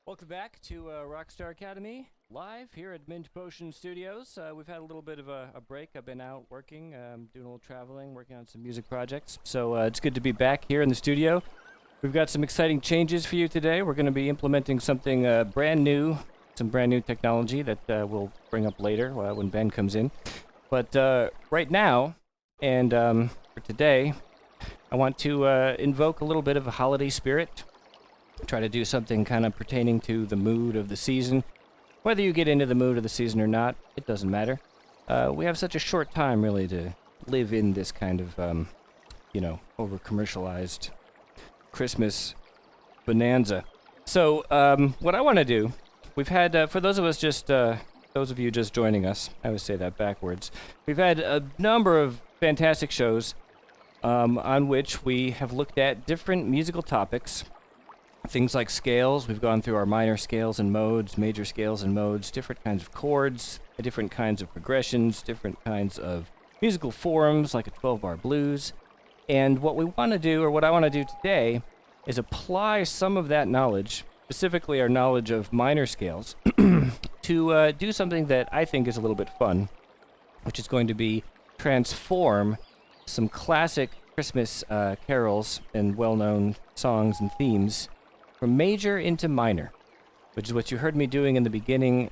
Welcome back to Rockstar Academy, live here at Mint Potion Studios. We've had a little bit of a break. I've been out working, doing a little traveling, working on some music projects. So it's good to be back here in the studio. We've got some exciting changes for you today. We're going to be implementing something brand new, some brand new technology that we'll bring up later when Ben comes in. But right now, and for today, I want to invoke a little bit of a holiday spirit. Try to do something kind of pertaining to the mood of the season. Whether you get into the mood of the season or not, it doesn't matter. We have such a short time, really, to live in this kind of, over-commercialized Christmas bonanza. So, what I want to do, we've had, for those of you just joining us, I always say that backwards, we've had a number of fantastic shows on which we have looked at different musical topics. Things like scales. We've gone through our minor scales and modes, major scales and modes, different kinds of chords, different kinds of progressions, different kinds of musical forms like a 12-bar blues. And what we want to do, or what I want to do today, is apply some of that knowledge, specifically our knowledge of minor scales, to do something that I think is a little bit fun, which is going to be transform some classic Christmas carols and well-known songs and themes from major into minor, which is what you heard me doing in the beginning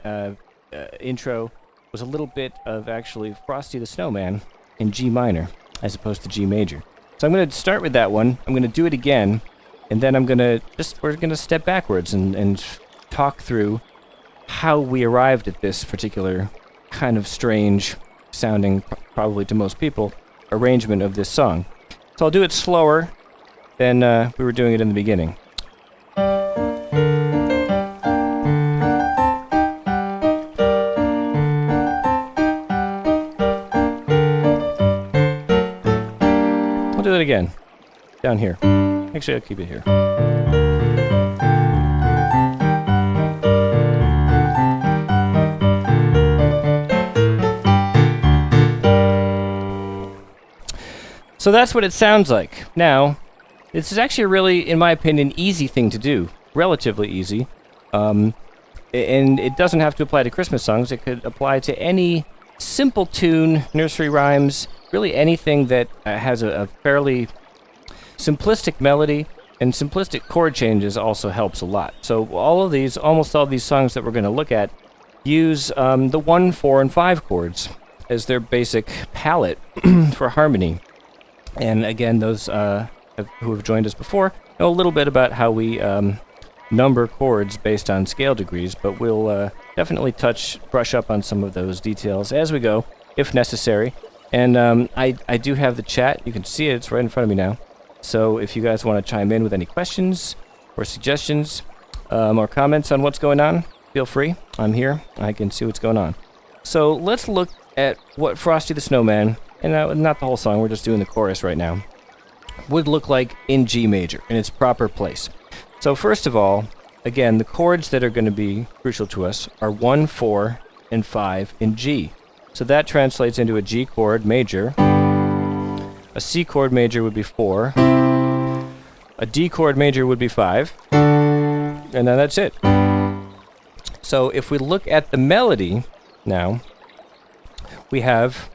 intro, was a little bit of actually Frosty the Snowman in G minor as opposed to G major. So I'm going to start with that one. I'm going to do it again, and then we're going to step backwards and talk through how we arrived at this particular kind of strange sounding, probably to most people, arrangement of this song. So I'll do it slower than we were doing it in the beginning. I'll do it again, down here. Actually, I'll keep it here. So that's what it sounds like. Now, this is actually a really, in my opinion, easy thing to do. Relatively easy. And it doesn't have to apply to Christmas songs. It could apply to any simple tune, nursery rhymes, really anything that has a fairly simplistic melody, and simplistic chord changes also helps a lot. So almost all these songs that we're going to look at use the 1, 4, and 5 chords as their basic palette for harmony. And again, those who have joined us before know a little bit about how we number chords based on scale degrees, but we'll definitely brush up on some of those details as we go, if necessary. And I do have the chat. You can see it. It's right in front of me now. So if you guys want to chime in with any questions or suggestions or comments on what's going on, feel free. I'm here. I can see what's going on. So let's look at what Frosty the Snowman, and not the whole song, we're just doing the chorus right now, would look like in G major, in its proper place. So first of all, again, the chords that are going to be crucial to us are 1, 4, and 5 in G. So that translates into a G chord major. A C chord major would be 4. A D chord major would be 5. And then that's it. So if we look at the melody now, we have,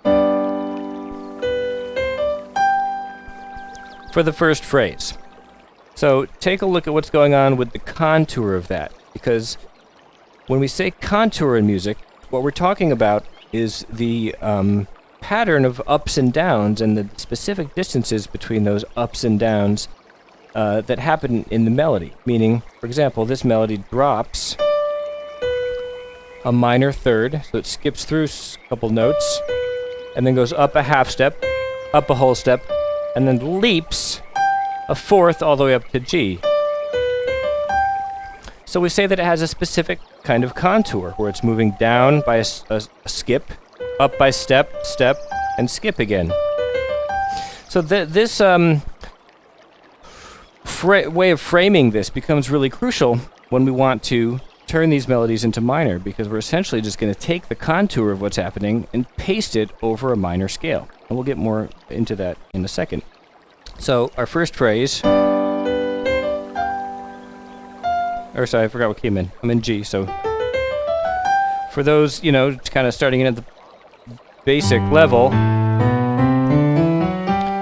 for the first phrase. So take a look at what's going on with the contour of that, because when we say contour in music, what we're talking about is the pattern of ups and downs and the specific distances between those ups and downs that happen in the melody. Meaning, for example, this melody drops a minor third, so it skips through a couple notes, and then goes up a half step, up a whole step, and then leaps a fourth all the way up to G. So we say that it has a specific kind of contour, where it's moving down by a skip, up by step, and skip again. So this way of framing this becomes really crucial when we want to turn these melodies into minor, because we're essentially just going to take the contour of what's happening and paste it over a minor scale. And we'll get more into that in a second. So our first phrase, or sorry, I forgot what key I'm in. I'm in G, so for those, you know, kind of starting in at the basic level,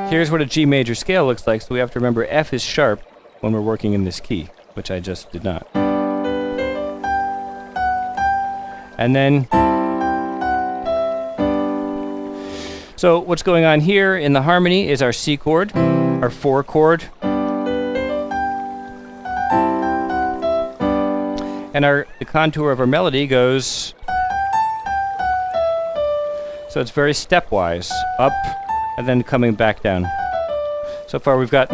here's what a G major scale looks like, so we have to remember F is sharp when we're working in this key, which I just did not. And then, so what's going on here in the harmony is our C chord, our 4 chord, and the contour of our melody goes, so it's very stepwise, up and then coming back down. So far we've got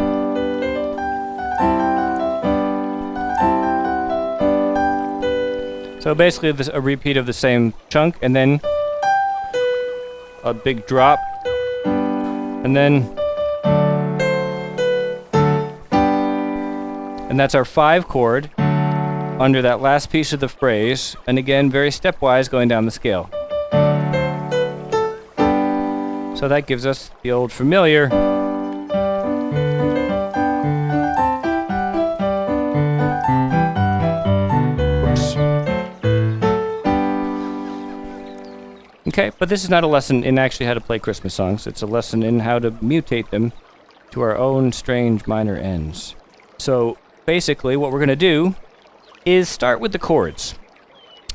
so basically this a repeat of the same chunk, and then a big drop, and then that's our 5 chord under that last piece of the phrase, and again very stepwise going down the scale. So that gives us the old familiar okay, but this is not a lesson in actually how to play Christmas songs. It's a lesson in how to mutate them to our own strange minor ends. So basically what we're going to do is start with the chords.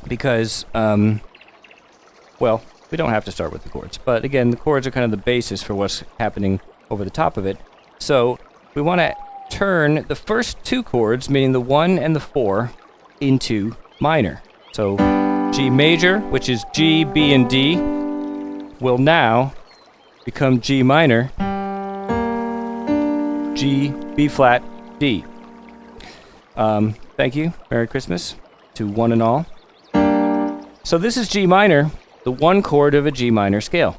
Because, well, we don't have to start with the chords. But again, the chords are kind of the basis for what's happening over the top of it. So we want to turn the first 2 chords, meaning the 1 and the 4, into minor. So G major, which is G, B, and D, will now become G minor, G, B flat, D. Thank you. Merry Christmas to one and all. So this is G minor, the 1 chord of a G minor scale.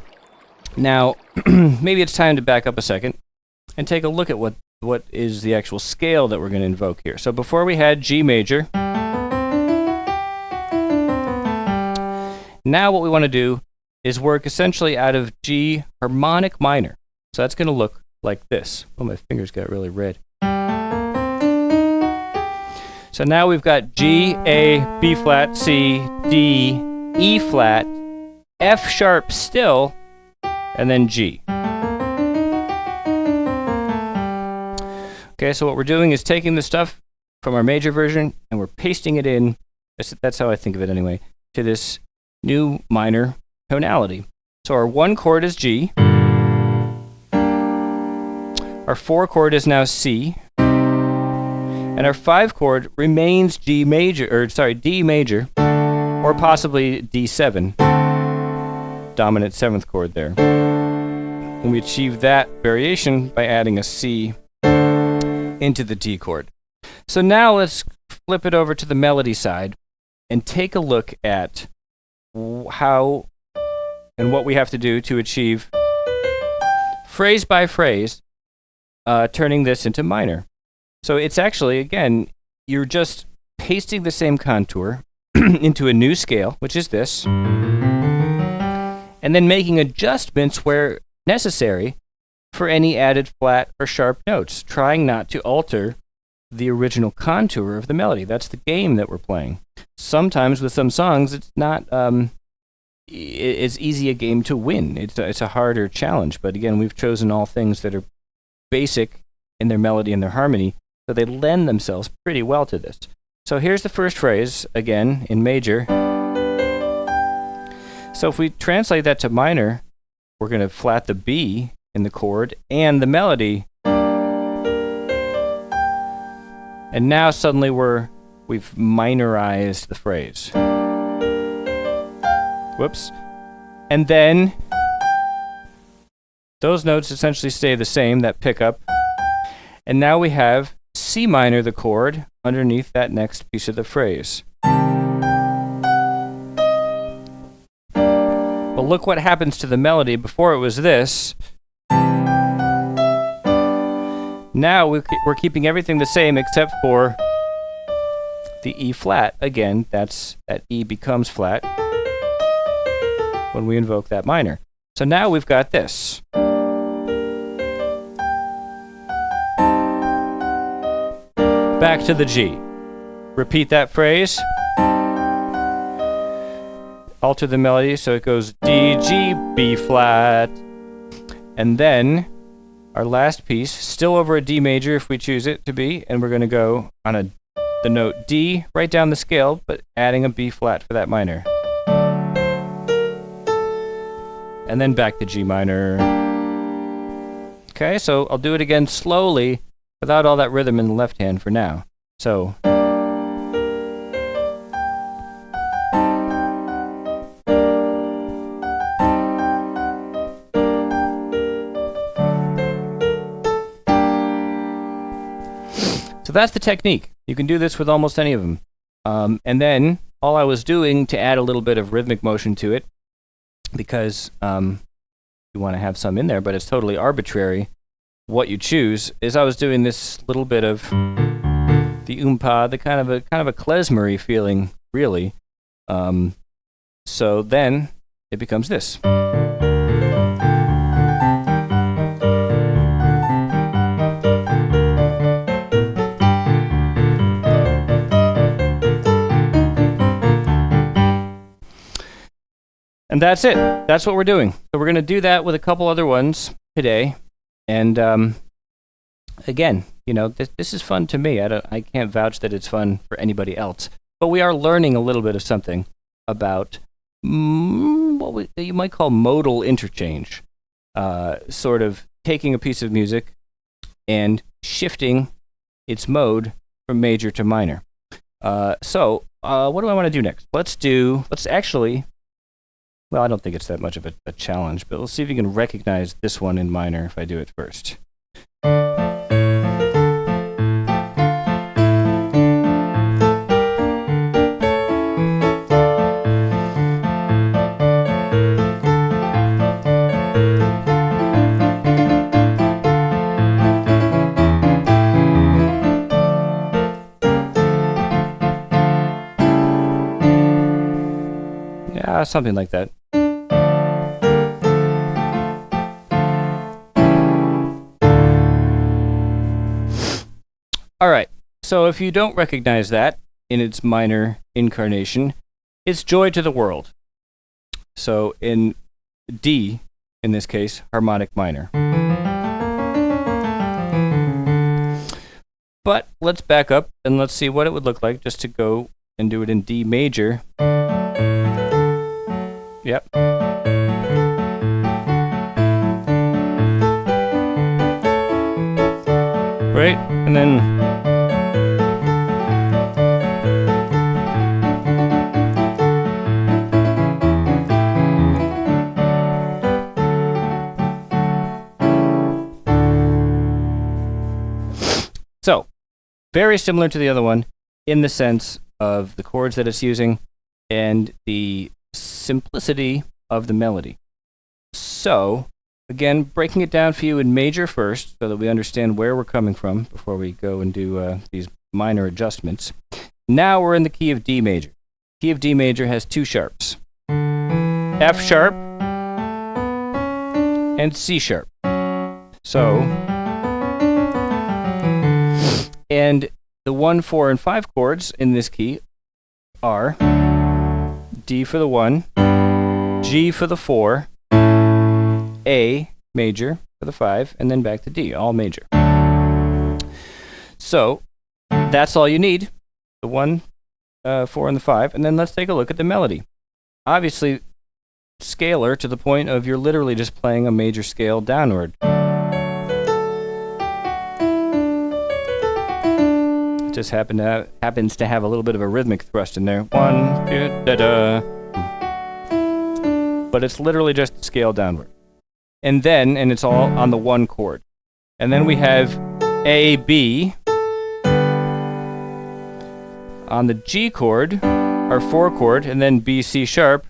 Now, maybe it's time to back up a second and take a look at what is the actual scale that we're going to invoke here. So before we had G major. Now what we want to do is work essentially out of G harmonic minor. So that's going to look like this. Oh, my fingers got really red. So now we've got G, A, B flat, C, D, E flat, F sharp still, and then G. Okay, so what we're doing is taking the stuff from our major version and we're pasting it in, that's how I think of it anyway, to this new minor tonality. So our 1 chord is G, our 4 chord is now C, and our 5 chord remains D major, or possibly D7, dominant 7th chord there. And we achieve that variation by adding a C into the D chord. So now let's flip it over to the melody side and take a look at how and what we have to do to achieve, phrase by phrase, turning this into minor. So it's actually, again, you're just pasting the same contour into a new scale, which is this, and then making adjustments where necessary for any added flat or sharp notes, trying not to alter the original contour of the melody. That's the game that we're playing. Sometimes with some songs, it's not as easy a game to win. It's a harder challenge, but again, we've chosen all things that are basic in their melody and their harmony, so they lend themselves pretty well to this. So here's the first phrase, again, in major. So if we translate that to minor, we're going to flat the B in the chord and the melody. And now suddenly we've minorized the phrase. Whoops. And then those notes essentially stay the same, that pickup. And now we have C minor, the chord, underneath that next piece of the phrase. But look what happens to the melody. Before it was this. Now we're keeping everything the same except for the E flat. Again, that E becomes flat when we invoke that minor. So now we've got this. Back to the G. repeat that phrase. Alter the melody so it goes D, G, B flat. And then our last piece, still over a D major if we choose it to be, and we're going to go on the note D, right down the scale, but adding a B flat for that minor. And then back to G minor. Okay, so I'll do it again slowly without all that rhythm in the left hand for now. So. So that's the technique. You can do this with almost any of them. And then all I was doing to add a little bit of rhythmic motion to it, because you want to have some in there, but it's totally arbitrary what you choose, is I was doing this little bit of the oompa, the kind of a klezmer-y feeling, really. So then it becomes this. And that's it. That's what we're doing. So we're going to do that with a couple other ones today. And again, you know, this is fun to me. I can't vouch that it's fun for anybody else. But we are learning a little bit of something about what you might call modal interchange. Sort of taking a piece of music and shifting its mode from major to minor. So what do I want to do next? Let's actually... Well, I don't think it's that much of a challenge, but we'll see if you can recognize this one in minor if I do it first. Yeah, something like that. All right, so if you don't recognize that in its minor incarnation, it's Joy to the World. So in D, in this case, harmonic minor. But let's back up and let's see what it would look like just to go and do it in D major. Yep. Right, and then... So, very similar to the other one in the sense of the chords that it's using and the simplicity of the melody. So, again, breaking it down for you in major first so that we understand where we're coming from before we go and do these minor adjustments. Now we're in the key of D major. Key of D major has two sharps. F sharp and C sharp. So, and the 1, 4, and 5 chords in this key are D for the 1, G for the 4, A major for the 5, and then back to D, all major. So that's all you need, the 1, 4, and the 5, and then let's take a look at the melody. Obviously, scalar to the point of you're literally just playing a major scale downward. Just happens to have a little bit of a rhythmic thrust in there. 1, 2, da da. But it's literally just scale downward. And it's all on the 1 chord. And then we have A, B. On the G chord, our 4 chord, and then B, C sharp,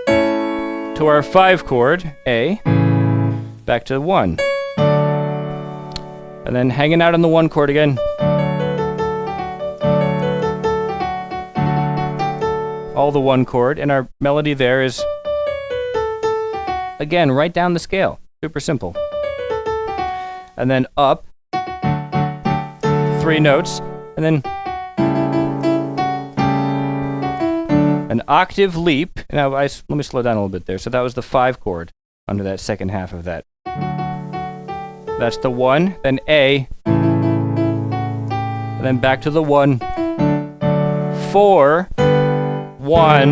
to our 5 chord, A, back to the 1. And then hanging out on the 1 chord again. All the 1 chord, and our melody there is, again, right down the scale. Super simple. And then up, 3 notes, and then an octave leap. Now, let me slow down a little bit there. So that was the 5 chord under that second half of that. That's the 1, then A, and then back to the 1, 4, 1.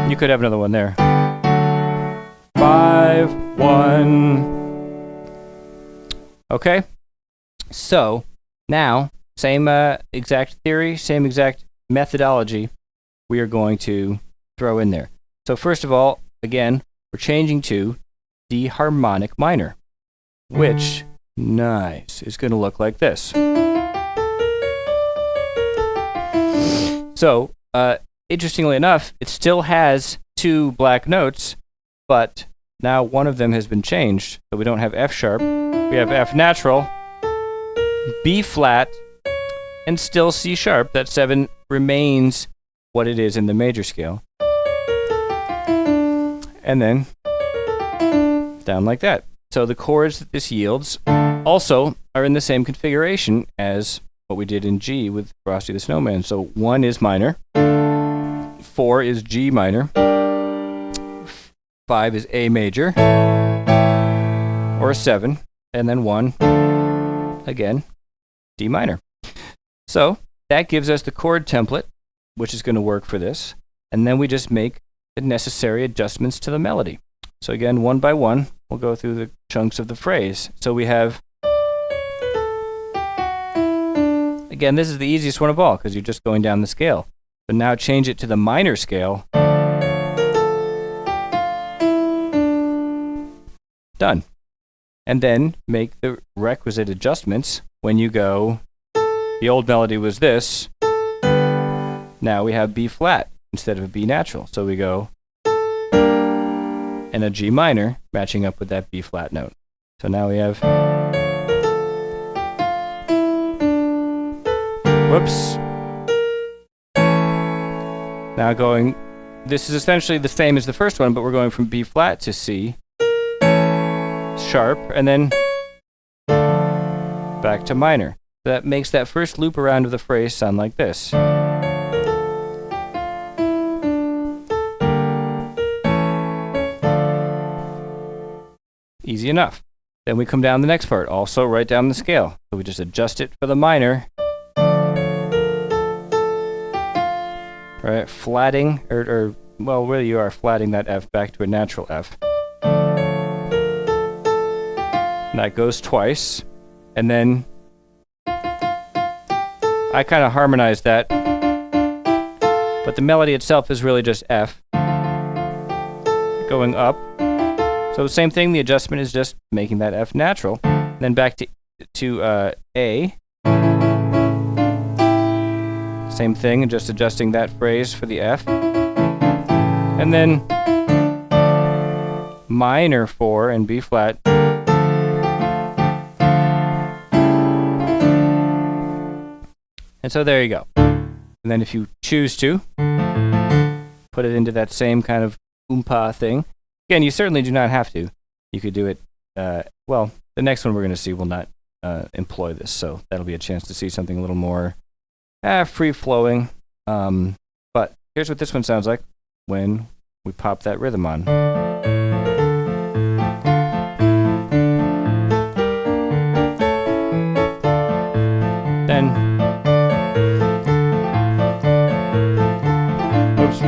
You could have another one there. 5, 1. Okay? So, now, same exact theory, same exact methodology we are going to throw in there. So first of all, again, we're changing to D harmonic minor, which, nice, is going to look like this. So, interestingly enough, it still has 2 black notes, but now one of them has been changed. So we don't have F sharp, we have F natural, B flat, and still C sharp. That 7 remains what it is in the major scale. And then down like that. So the chords that this yields also are in the same configuration as what we did in G with Frosty the Snowman. So 1 is minor, 4 is G minor, 5 is A major, or a 7, and then 1, again, D minor. So that gives us the chord template, which is going to work for this, and then we just make the necessary adjustments to the melody. So again, one by one, we'll go through the chunks of the phrase. So we have, again, this is the easiest one of all, because you're just going down the scale. But now change it to the minor scale. Done. And then make the requisite adjustments when you go, the old melody was this, now we have B flat instead of a B natural. So we go, and a G minor matching up with that B flat note. So now we have, whoops. Now going, this is essentially the same as the first one, but we're going from B flat to C sharp, and then back to minor. That makes that first loop around of the phrase sound like this. Easy enough. Then we come down the next part, also right down the scale. So we just adjust it for the minor. Right, flatting, or well, really you are flatting that F back to a natural F. And that goes twice. And then I kind of harmonized that. But the melody itself is really just F. Going up. So same thing, the adjustment is just making that F natural. And then back to A. Same thing, just adjusting that phrase for the F. And then minor 4 and B flat. And so there you go. And then if you choose to, put it into that same kind of oompa thing. Again, you certainly do not have to. You could do it, well, the next one we're going to see will not employ this, so that'll be a chance to see something a little more free-flowing. But here's what this one sounds like when we pop that rhythm on. Then, oops.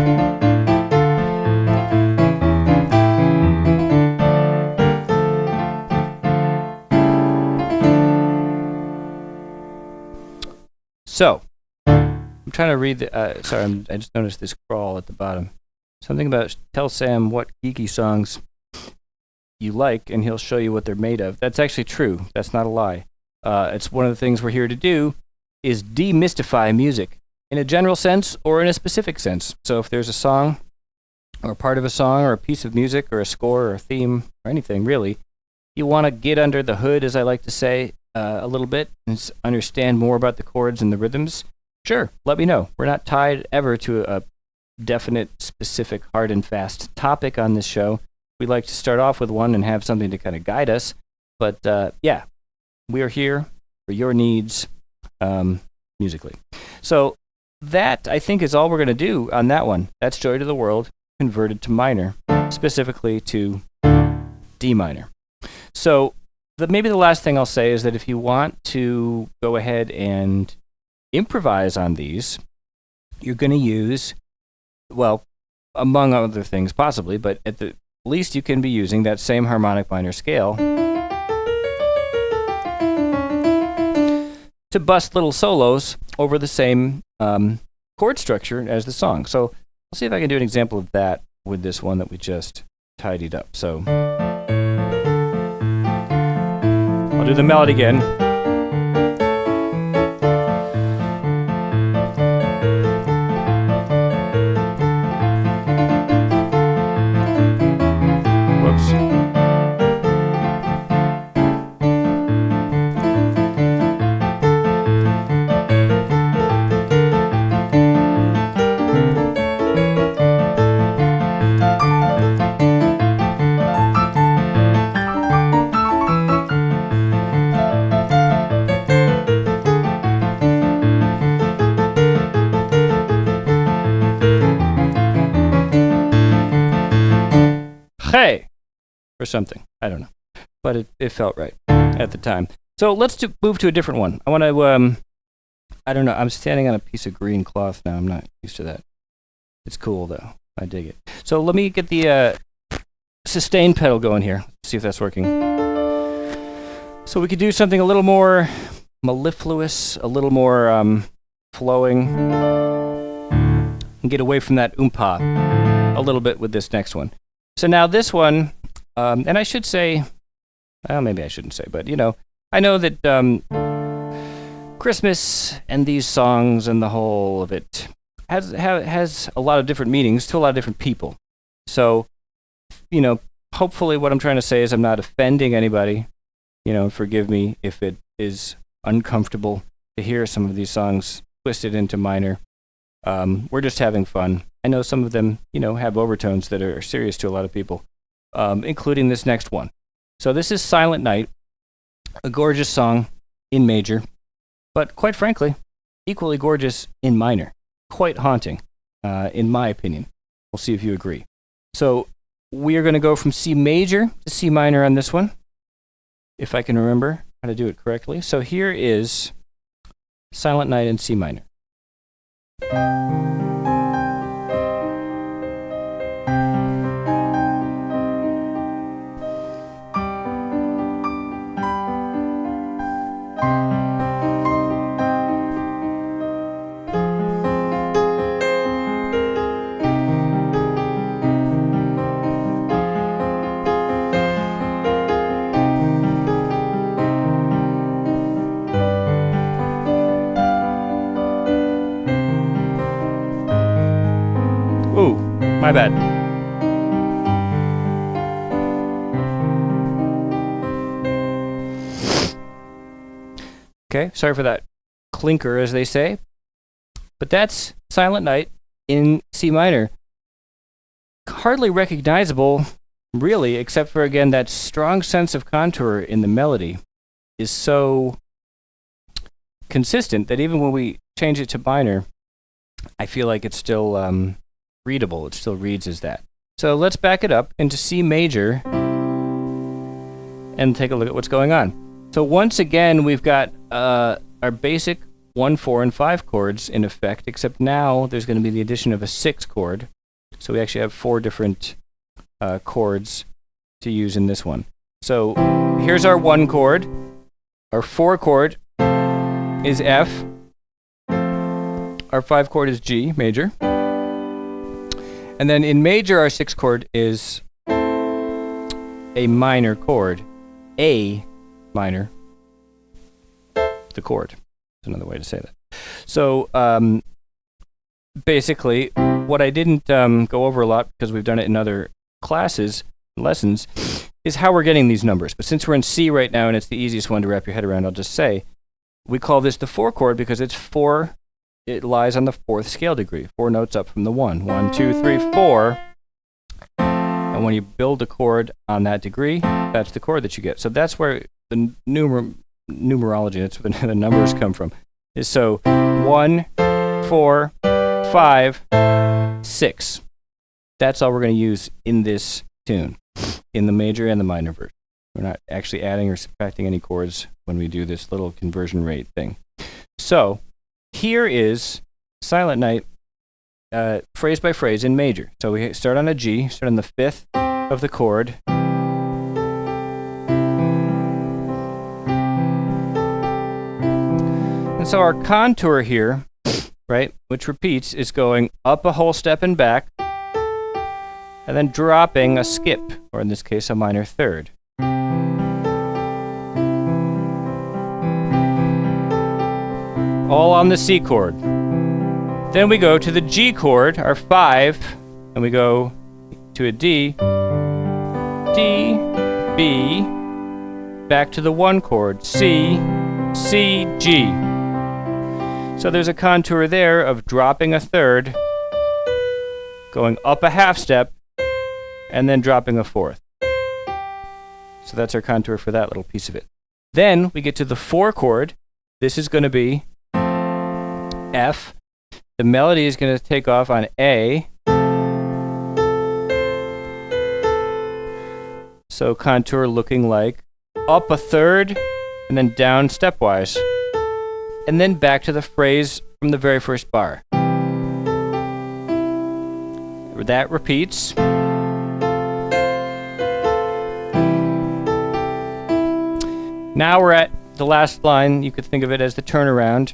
So, I'm trying to read the, sorry, I just noticed this crawl at the bottom. Something about tell Sam what geeky songs you like, and he'll show you what they're made of. That's actually true. That's not a lie. It's one of the things we're here to do, is demystify music in a general sense or in a specific sense. So if there's a song, or part of a song, or a piece of music, or a score, or a theme, or anything really, you want to get under the hood, as I like to say, a little bit and understand more about the chords and the rhythms, sure, let me know. We're not tied ever to a definite, specific, hard and fast topic on this show. We like to start off with one and have something to kind of guide us. But yeah, we are here for your needs musically. So that, I think, is all we're going to do on that one. That's Joy to the World converted to minor, specifically to D minor. So maybe the last thing I'll say is that if you want to go ahead and improvise on these, you're going to use, well, among other things possibly, but at the least you can be using that same harmonic minor scale to bust little solos over the same chord structure as the song. So I'll see if I can do an example of that with this one that we just tidied up. So I'll do the melody again. Hey! Or something. I don't know. But it felt right at the time. So let's move to a different one. I want to, I don't know. I'm standing on a piece of green cloth now. I'm not used to that. It's cool, though. I dig it. So let me get the sustain pedal going here. See if that's working. So we could do something a little more mellifluous, a little more flowing, and get away from that oompa a little bit with this next one. So now this one, and I should say, well, maybe I shouldn't say, but you know, I know that Christmas and these songs and the whole of it has a lot of different meanings to a lot of different people. So, you know, hopefully what I'm trying to say is I'm not offending anybody. You know, forgive me if it is uncomfortable to hear some of these songs twisted into minor. We're just having fun. I know some of them, you know, have overtones that are serious to a lot of people, including this next one. So this is Silent Night, a gorgeous song in major, but quite frankly, equally gorgeous in minor. Quite haunting, in my opinion. We'll see if you agree. So we are going to go from C major to C minor on this one, if I can remember how to do it correctly. So here is Silent Night in C minor. Ooh, my bad. Okay, sorry for that clinker, as they say. But that's Silent Night in C minor. Hardly recognizable, really, except for, again, that strong sense of contour in the melody is so consistent that even when we change it to minor, I feel like it's still readable. It still reads as that. So let's back it up into C major and take a look at what's going on. So once again, we've got our basic 1, 4, and 5 chords in effect, except now there's going to be the addition of a 6 chord. So we actually have 4 different chords to use in this one. So here's our 1 chord. Our 4 chord is F. Our 5 chord is G major. And then in major, our 6 chord is a minor chord. A minor, the chord. That's another way to say that. So basically, what I didn't go over a lot, because we've done it in other classes, lessons, is how we're getting these numbers. But since we're in C right now, and it's the easiest one to wrap your head around, I'll just say, we call this the 4 chord because it's 4. It lies on the 4th scale degree, 4 notes up from the 1. 1, 2, 3, 4. And when you build a chord on that degree, that's the chord that you get. So that's where the numerology, that's where the numbers come from. Is so 1, 4, 5, 6. That's all we're going to use in this tune, in the major and the minor version. We're not actually adding or subtracting any chords when we do this little conversion rate thing. So here is Silent Night, phrase by phrase in major. So we start on a G, start on the 5th of the chord. And so our contour here, right, which repeats, is going up a whole step and back, and then dropping a skip, or in this case, a minor third. All on the C chord. Then we go to the G chord, our 5, and we go to a D, D, B, back to the 1 chord, C, C, G. So there's a contour there of dropping a third, going up a half step, and then dropping a 4th. So that's our contour for that little piece of it. Then we get to the 4 chord. This is going to be F. The melody is going to take off on A. So contour looking like up a third and then down stepwise. And then back to the phrase from the very first bar. That repeats. Now we're at the last line. You could think of it as the turnaround.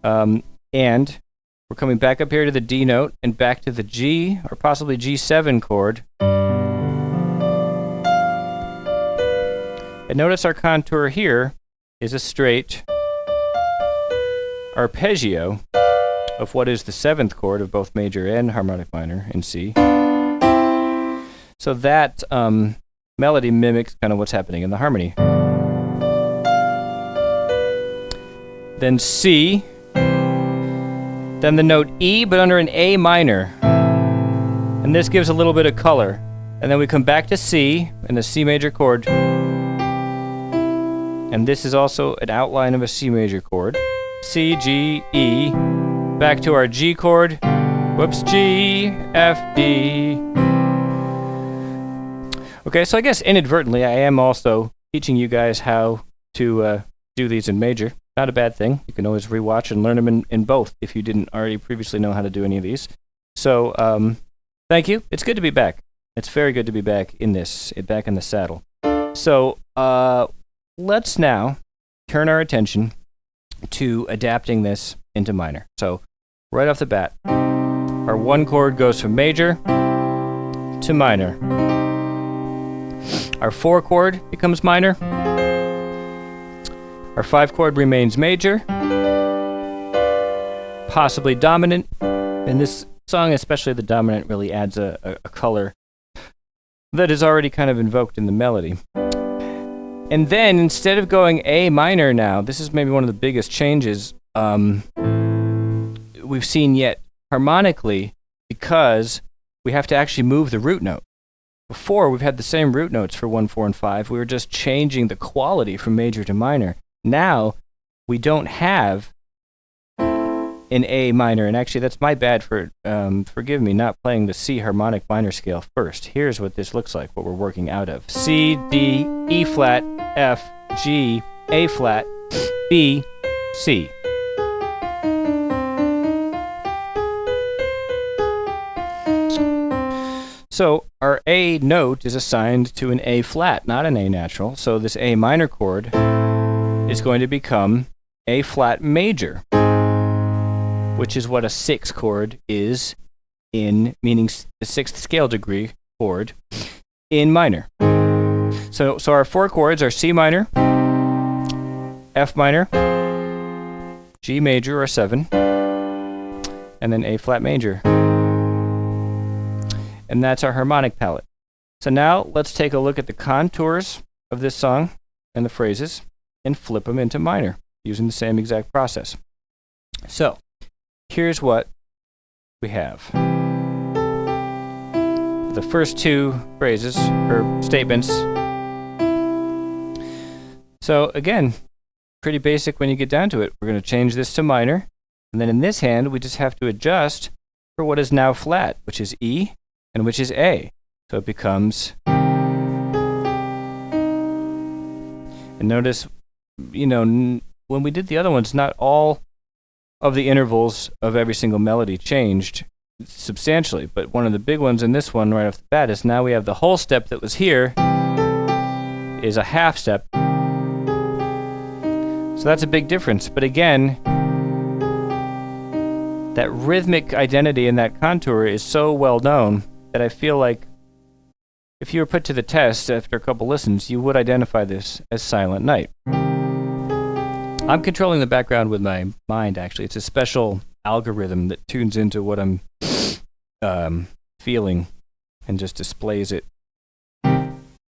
And we're coming back up here to the D note and back to the G or possibly G7 chord. And notice our contour here is a straight arpeggio of what is the 7th chord of both major and harmonic minor in C. So that melody mimics kind of what's happening in the harmony. Then C, then the note E, but under an A minor. And this gives a little bit of color. And then we come back to C, and the C major chord. And this is also an outline of a C major chord. C, G, E, back to our G chord. Whoops, G, F, D. Okay, so I guess inadvertently I am also teaching you guys how to do these in major. Not a bad thing. You can always rewatch and learn them in both if you didn't already previously know how to do any of these. So, thank you. It's good to be back. It's very good to be back in this, back in the saddle. So, let's now turn our attention to adapting this into minor. So, right off the bat, our 1 chord goes from major to minor. Our 4 chord becomes minor. Our 5 chord remains major, possibly dominant. In this song, especially the dominant really adds a color that is already kind of invoked in the melody. And then instead of going A minor now, this is maybe one of the biggest changes we've seen yet harmonically, because we have to actually move the root note. Before, we've had the same root notes for 1, 4, and 5. We were just changing the quality from major to minor. Now, we don't have an A minor, and actually that's my bad for, forgive me, not playing the C harmonic minor scale first. Here's what this looks like, what we're working out of. C, D, E flat, F, G, A flat, B, C. So our A note is assigned to an A flat, not an A natural. So this A minor chord is going to become A flat major, which is what a 6 chord is in, meaning the 6th scale degree chord in minor. So our 4 chords are C minor, F minor, G major or 7, and then A flat major. And that's our harmonic palette. So now let's take a look at the contours of this song and the phrases and flip them into minor using the same exact process. So here's what we have. The first 2 phrases or statements. So again, pretty basic when you get down to it. We're going to change this to minor. And then in this hand, we just have to adjust for what is now flat, which is E and which is A. So it becomes... And notice, you know, when we did the other ones, not all of the intervals of every single melody changed substantially. But one of the big ones in this one right off the bat is now we have the whole step that was here is a half step. So that's a big difference. But again, that rhythmic identity in that contour is so well known that I feel like if you were put to the test after a couple listens, you would identify this as Silent Night. I'm controlling the background with my mind, actually. It's a special algorithm that tunes into what I'm feeling and just displays it.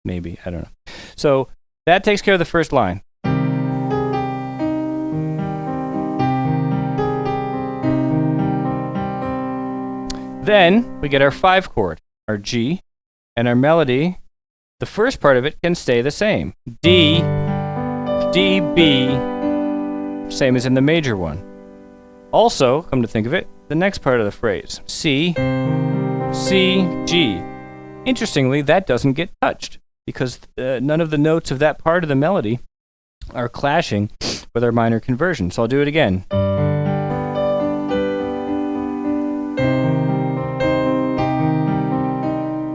Maybe, I don't know. So that takes care of the first line. Then we get our 5 chord, our G, and our melody. The first part of it can stay the same. D, D, B, same as in the major one. Also, come to think of it, the next part of the phrase, C, C, G. Interestingly, that doesn't get touched because none of the notes of that part of the melody are clashing with our minor conversion. So I'll do it again.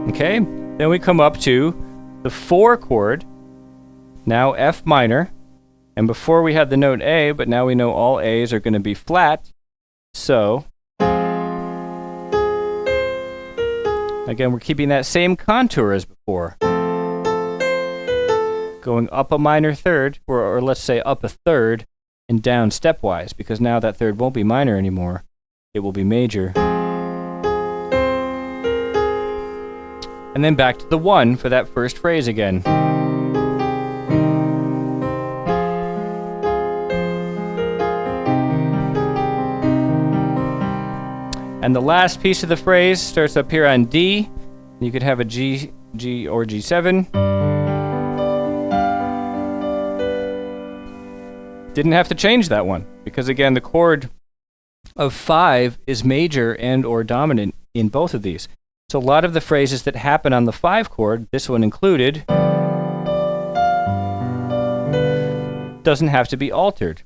Okay, then we come up to the 4 chord, now F minor, and before we had the note A, but now we know all A's are going to be flat, so again we're keeping that same contour as before, going up a minor third, or let's say up a third, and down stepwise, because now that third won't be minor anymore, it will be major. And then back to the 1 for that first phrase again. And the last piece of the phrase starts up here on D. You could have a G, G, or G7. Didn't have to change that one, because again, the chord of 5 is major and or dominant in both of these. So a lot of the phrases that happen on the 5 chord, this one included, doesn't have to be altered.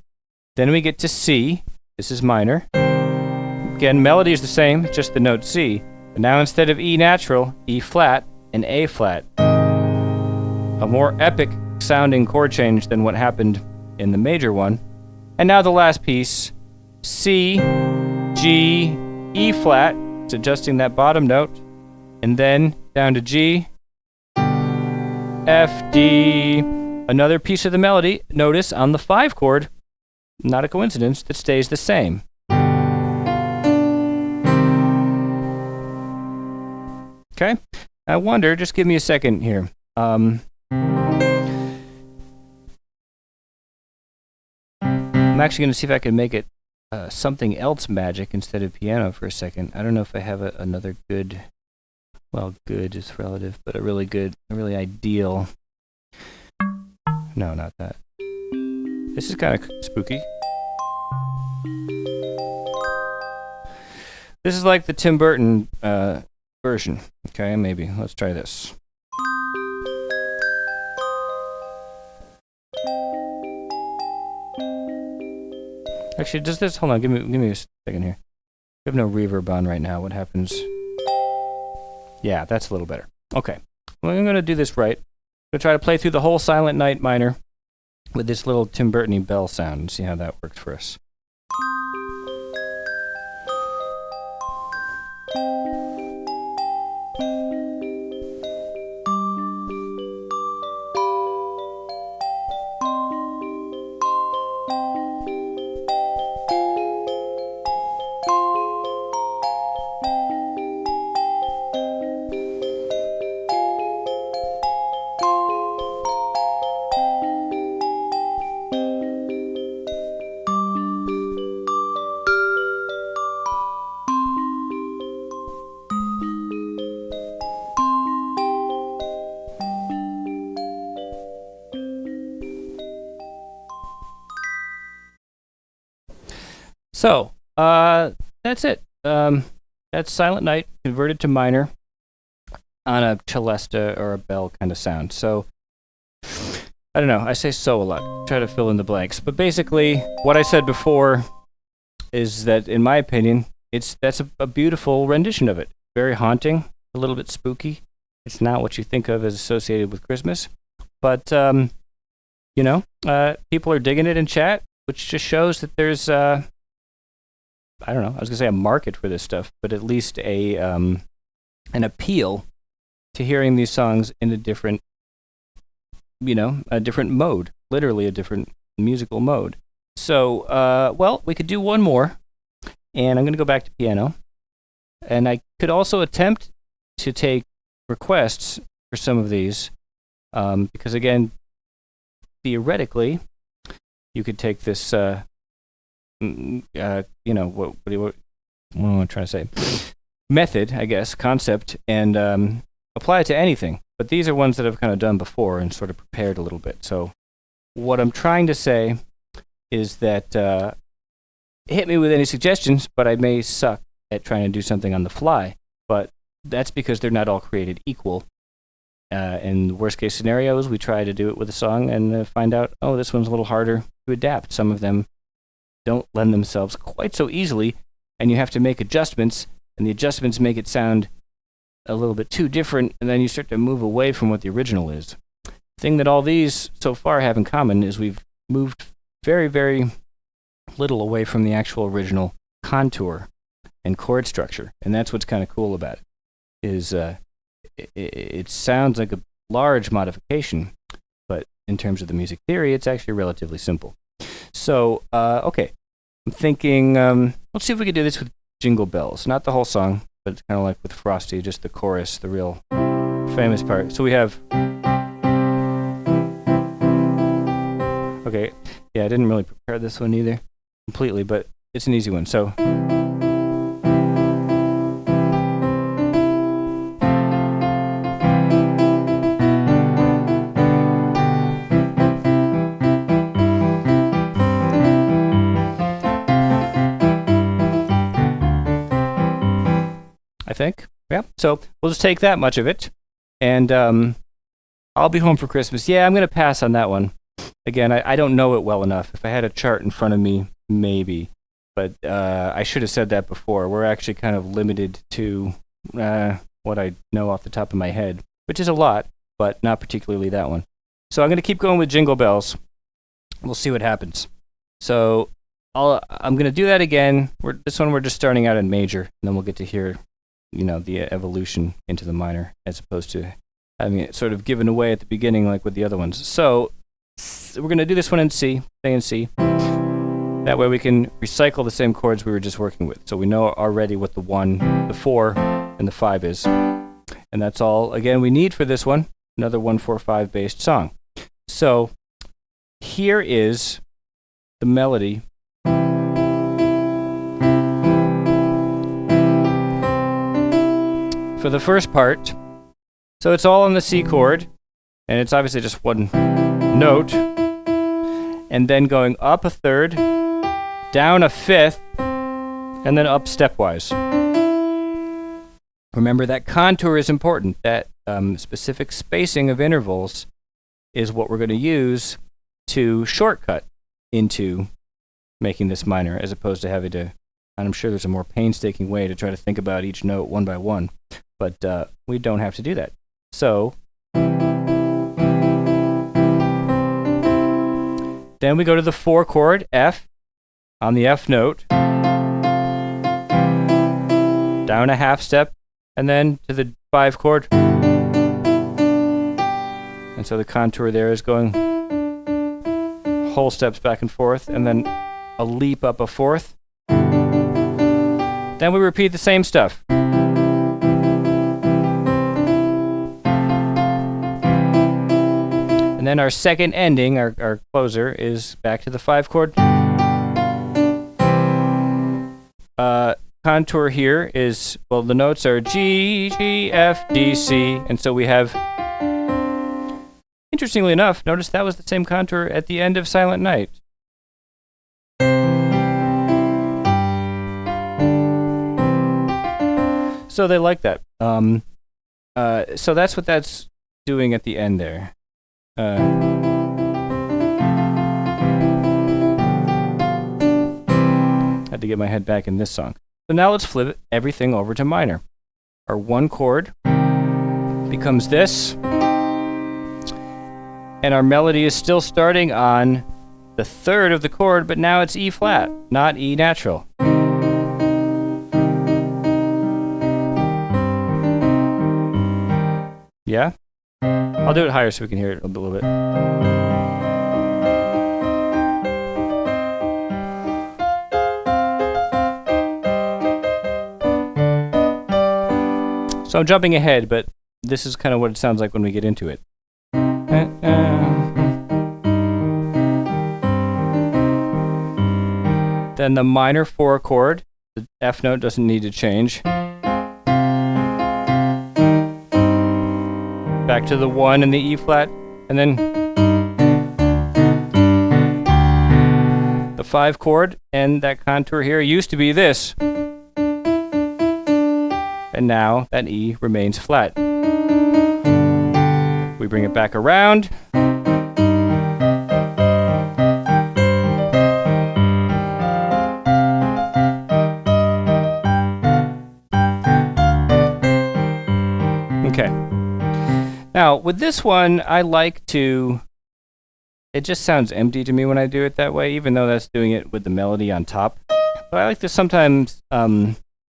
Then we get to C. This is minor. Again, melody is the same, just the note C. But now instead of E natural, E flat and A flat. A more epic sounding chord change than what happened in the major one. And now the last piece, C, G, E flat. It's adjusting that bottom note. And then down to G, F, D. Another piece of the melody, notice on the 5 chord, not a coincidence, that stays the same. Okay, I wonder, just give me a second here. I'm actually going to see if I can make it something else magic instead of piano for a second. I don't know if I have another good, well, good is relative, but a really good, a really ideal. No, not that. This is kind of spooky. This is like the Tim Burton version. Okay, maybe. Let's try this. Actually, does this... Hold on, give me a second here. We have no reverb on right now. What happens? Yeah, that's a little better. Okay. Well, I'm going to do this right. I'm going to try to play through the whole Silent Night minor with this little Tim Burton-y bell sound and see how that works for us. So, That's it. That's Silent Night converted to minor on a celesta or a bell kind of sound. So, I don't know. I say so a lot. Try to fill in the blanks. But basically, what I said before is that, in my opinion, that's a beautiful rendition of it. Very haunting, a little bit spooky. It's not what you think of as associated with Christmas. But, people are digging it in chat, which just shows that there's, I don't know, I was going to say a market for this stuff, but at least an appeal to hearing these songs in a different mode, literally a different musical mode. So, we could do one more, and I'm going to go back to piano. And I could also attempt to take requests for some of these, because again, theoretically, you could take this, what am I trying to say? Method, I guess, concept, and apply it to anything. But these are ones that I've kind of done before and sort of prepared a little bit. So what I'm trying to say is that hit me with any suggestions, but I may suck at trying to do something on the fly. But that's because they're not all created equal. In the worst case scenarios, we try to do it with a song and find out, oh, this one's a little harder to adapt. Some of them don't lend themselves quite so easily, and you have to make adjustments, and the adjustments make it sound a little bit too different, and then you start to move away from what the original is. The thing that all these so far have in common is we've moved very, very little away from the actual original contour and chord structure, and that's what's kind of cool about it, is it sounds like a large modification, but in terms of the music theory, it's actually relatively simple. So, okay, I'm thinking, let's see if we could do this with Jingle Bells. Not the whole song, but it's kind of like with Frosty, just the chorus, the real famous part. So we have... Okay, yeah, I didn't really prepare this one either completely, but it's an easy one. So... I think. Yeah. So we'll just take that much of it. And I'll be home for Christmas. Yeah, I'm going to pass on that one. Again, I don't know it well enough. If I had a chart in front of me, maybe. But I should have said that before. We're actually kind of limited to what I know off the top of my head, which is a lot, but not particularly that one. So I'm going to keep going with Jingle Bells. We'll see what happens. So I'm going to do that again. This one we're just starting out in major, and then we'll get to hear the evolution into the minor, as opposed to having it sort of given away at the beginning like with the other ones. So we're going to do this one in C, stay in C. That way we can recycle the same chords we were just working with. So we know already what the 1, the 4, and the 5 is. And that's all, again, we need for this one, another 1-4-5 based song. So here is the melody for the first part. So it's all on the C chord, and it's obviously just one note, and then going up a third, down a fifth, and then up stepwise. Remember that contour is important. That specific spacing of intervals is what we're going to use to shortcut into making this minor, as opposed to having to, and I'm sure there's a more painstaking way to try to think about each note one by one. But we don't have to do that. So then we go to the 4 chord, F, on the F note, down a half step, and then to the 5 chord. And so the contour there is going whole steps back and forth, and then a leap up a fourth. Then we repeat the same stuff. And then our second ending, our closer, is back to the 5 chord. Contour here is, well, the notes are G, G, F, D, C, and so we have, interestingly enough, notice that was the same contour at the end of Silent Night. So they like that. So that's what that's doing at the end there. Had to get my head back in this song. So now let's flip everything over to minor. Our one chord becomes this, and our melody is still starting on the third of the chord, but now it's E flat, not E natural. Yeah? I'll do it higher so we can hear it a little bit. So I'm jumping ahead, but this is kind of what it sounds like when we get into it. Then the minor 4 chord, the F note doesn't need to change. Back to the 1 and the E flat, and then the 5 chord, and that contour here used to be this. And now that E remains flat. We bring it back around. Okay. Now, with this one, I like to... It just sounds empty to me when I do it that way, even though that's doing it with the melody on top. But I like to sometimes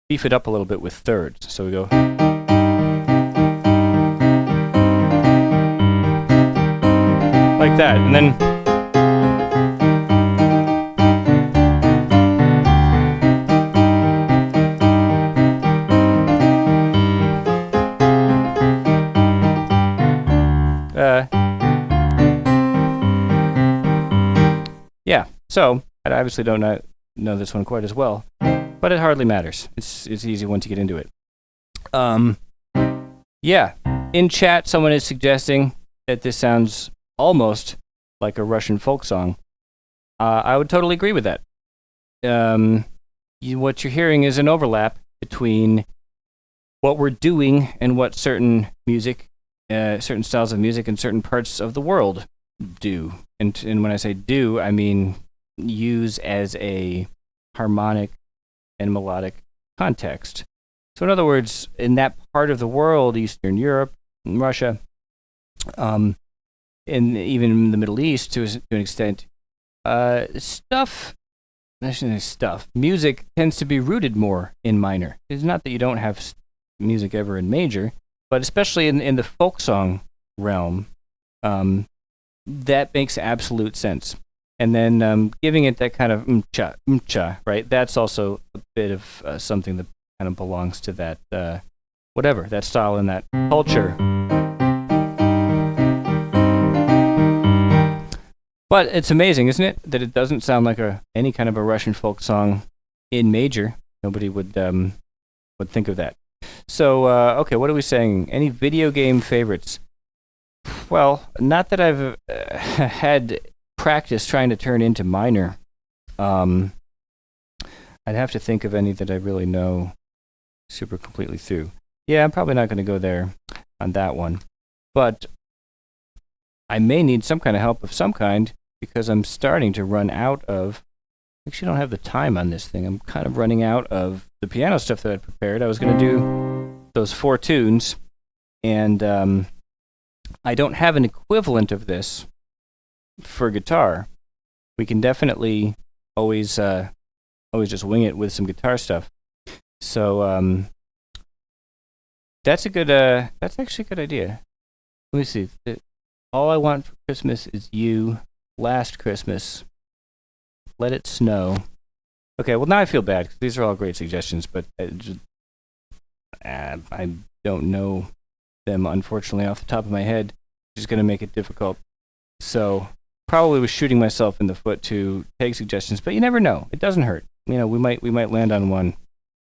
beef it up a little bit with thirds. So we go... like that, and then... yeah, so I obviously don't know this one quite as well, but it hardly matters. It's easy once you get into it. Yeah, in chat, someone is suggesting that this sounds almost like a Russian folk song. I would totally agree with that. What you're hearing is an overlap between what we're doing and what certain music, certain styles of music in certain parts of the world do. And when I say do, I mean use as a harmonic and melodic context. So in other words, in that part of the world, Eastern Europe, Russia, and even in the Middle East to an extent, music tends to be rooted more in minor. It's not that you don't have music ever in major, but especially in the folk song realm, that makes absolute sense. And then giving it that kind of mcha, right? That's also a bit of something that kind of belongs to that, that style and that culture. But it's amazing, isn't it, that it doesn't sound like any kind of a Russian folk song in major. Nobody would think of that. So, okay, what are we saying? Any video game favorites? Well, not that I've had practice trying to turn into minor. I'd have to think of any that I really know super completely through. Yeah, I'm probably not going to go there on that one. But I may need some kind of help of some kind because I'm starting to run out of... Actually, I don't have the time on this thing. I'm kind of running out of the piano stuff that I prepared. I was going to do those 4 tunes, and I don't have an equivalent of this for guitar. We can definitely always just wing it with some guitar stuff. So that's actually a good idea. Let me see. All I Want for Christmas Is You. Last Christmas. Let It Snow. Okay, well now I feel bad because these are all great suggestions, but I don't know them, unfortunately, off the top of my head, which is going to make it difficult. So probably was shooting myself in the foot to take suggestions, but you never know. It doesn't hurt. You know, we might land on one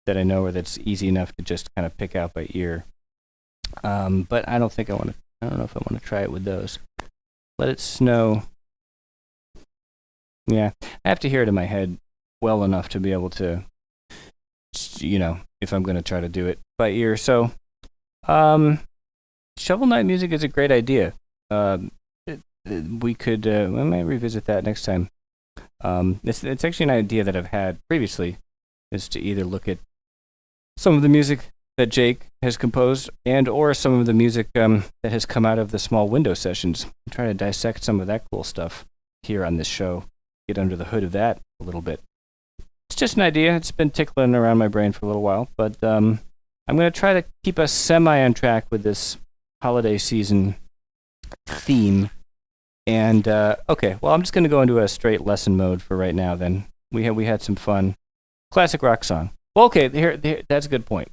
that I know or that's easy enough to just kind of pick out by ear. But I don't think I don't know if I want to try it with those. Let It Snow. Yeah, I have to hear it in my head well enough to be able to if I'm going to try to do it by ear. So, Shovel Knight music is a great idea. We could we might revisit that next time. It's actually an idea that I've had previously, is to either look at some of the music that Jake has composed or some of the music that has come out of the small window sessions. I'm trying to dissect some of that cool stuff here on this show, get under the hood of that a little bit. It's just an idea. It's been tickling around my brain for a little while, but I'm going to try to keep us semi on track with this holiday season theme. And okay, well, I'm just going to go into a straight lesson mode for right now. Then we had some fun classic rock song. Well, okay, here that's a good point.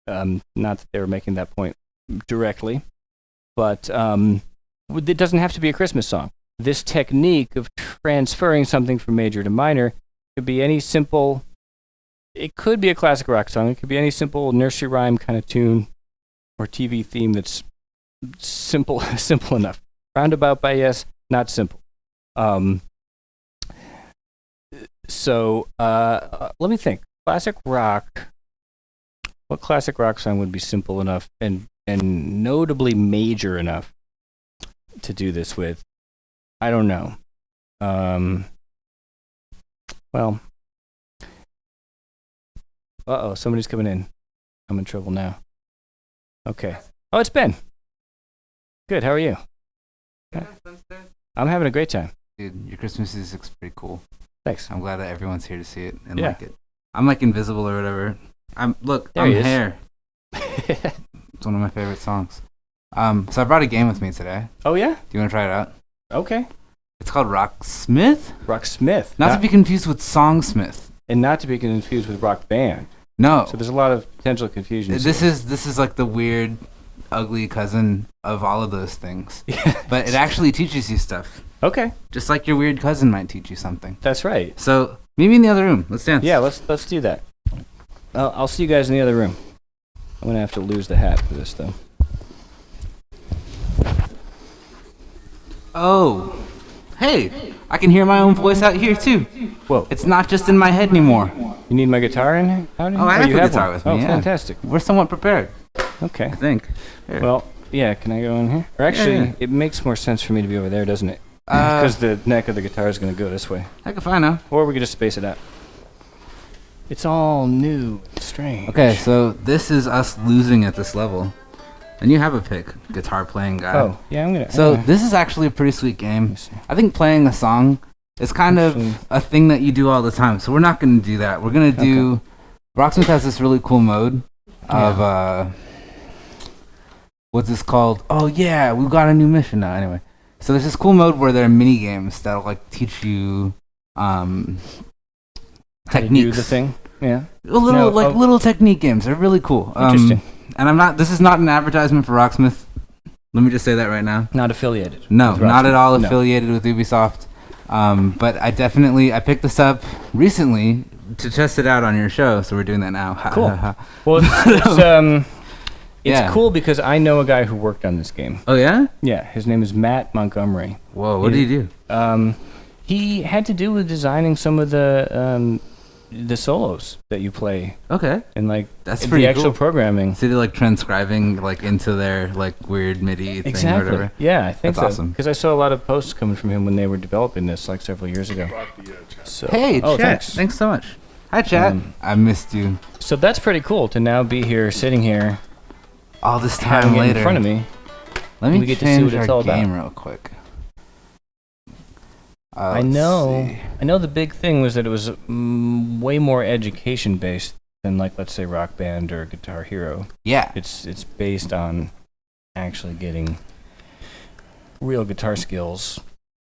Not that they were making that point directly, but it doesn't have to be a Christmas song. This technique of transferring something from major to minor could be any simple. It could be a classic rock song. It could be any simple nursery rhyme kind of tune or TV theme that's simple enough. Roundabout by yes, not simple. So let me think. Classic rock. What classic rock song would be simple enough and notably major enough to do this with? I don't know. Well. Uh-oh, somebody's coming in. I'm in trouble now. Okay. Oh, it's Ben. Good, how are you? Yeah, I'm having a great time. dude, your Christmas music's pretty cool. Thanks. I'm glad that everyone's here to see it and Yeah. like it. I'm like invisible or whatever. I'm There he is. Hair. It's one of my favorite songs. So I brought a game with me today. Oh, yeah? Do you want to try it out? Okay. It's called Rocksmith. Rocksmith. Not to be confused with Songsmith. And not to be confused with rock band. No. So there's a lot of potential confusion. This is like the weird, ugly cousin of all of those things. Yeah. But it actually teaches you stuff. Okay. Just like your weird cousin might teach you something. That's right. So meet me in the other room. Let's dance. Yeah, let's do that. I'll see you guys in the other room. I'm going to have to lose the hat for this, though. Oh. Hey, I can hear my own voice out here too. Whoa. It's not just in my head anymore. You need my guitar in here? Oh, I have you a have guitar one. with me, Oh, yeah. fantastic. We're somewhat prepared, Okay. I think. Here. Well, yeah, can I go in here? Or actually, Yeah. it makes more sense for me to be over there, doesn't it? Because the neck of the guitar is going to go this way. heck if I know. Or we could just space it out. It's all new and strange. Okay, so this is us losing at this level. And you have a pick, guitar playing guy. Oh, yeah, I'm going to... So this is actually a pretty sweet game. I think playing a song is kind of a thing that you do all the time. So we're not going to do that. We're going to do... Rocksmith has this really cool mode of... what's this called? Oh, yeah, we've got a new mission now. Anyway. So there's this cool mode where there are mini games that'll like teach you techniques. Do the thing? Yeah. Little technique games. They're really cool. Interesting. And this is not an advertisement for Rocksmith. Let me just say that right now. Not affiliated. No, with not at all No. affiliated with Ubisoft. But I picked this up recently to test it out on your show, so we're doing that now. Cool. Well, it's Yeah. cool because I know a guy who worked on this game. Oh yeah? Yeah, his name is Matt Montgomery. Whoa, what did he do? He had to do with designing some of the solos that you play Okay. and like That's pretty the actual cool. programming. So they like transcribing like into their like weird MIDI thing or Exactly. whatever. Yeah, I think That's so. awesome. Because I saw a lot of posts coming from him when they were developing this like several years ago. So, Hey, oh, chat. thanks. Thanks so much. Hi, chat. I missed you. So that's pretty cool to now be here, sitting here, All this having time it later. in front of me. Let me we get to see change what it's our all about. game real quick. I Let's know. see. I know the big thing was that it was way more education based than like let's say Rock Band or Guitar Hero. Yeah. It's based on actually getting real guitar skills